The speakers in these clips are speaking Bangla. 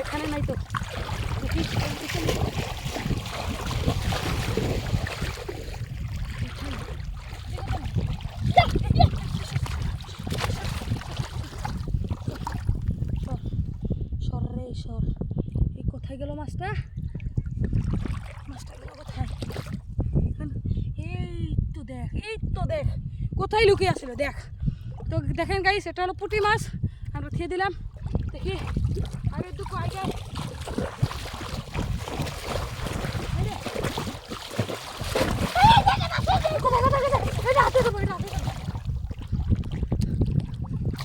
এখানে নাই তো সর এই কোথায় গেল মাছটা? মাছটা গেল কোথায়? এই তো দেখ কোথায় লুকিয়ে আসলো দেখ। তো দেখেন গাইস, এটা হলো পুঁটি মাছ। আমরা খেয়ে দিলাম, দেখি আরে দুটো আগে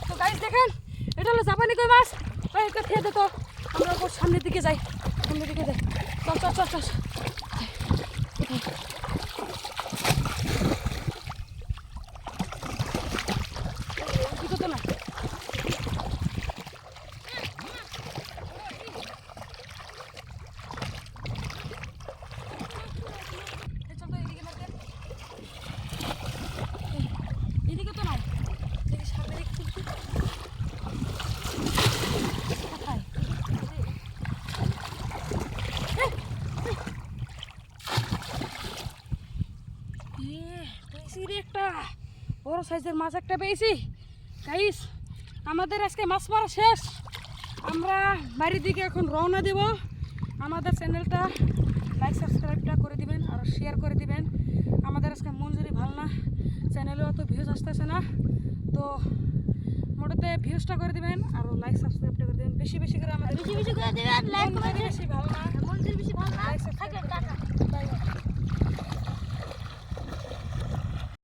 তো গাইস দেখেন, এটা হলো জাপানি কই মাছ। এটা খেয়ে দে তো, আমরা ওপর সামনের দিকে যাই, সামনের দিকে যাই। চল চল চল চল তো না এদিকে তো নাই, দেখি সামনে দিকে তুলছি কোথায়? পেয়েছি রে একটা বড় সাইজের মাছ একটা পেয়েছি। গাইস আমাদের আজকে মাছ মারা শেষ, আমরা বাড়ির দিকে এখন রওনা দেব। আমাদের চ্যানেলটা লাইক সাবস্ক্রাইবটা করে দিবেন আর শেয়ার করে দিবেন। আমাদের আজকে মঞ্জুরি ভালো না, চ্যানেলে অত ভিউজ আসতেছে না, তো মোটাতে ভিউজটা করে দিবেন আর লাইক সাবস্ক্রাইবটা করে দিবেন বেশি বেশি করে। আমাদের বেশি বেশি করে দিবেন, লাইক করে দিবেন। বেশি ভালো না, মঞ্জুরি বেশি ভালো না, like subscribe tata. Bye bye.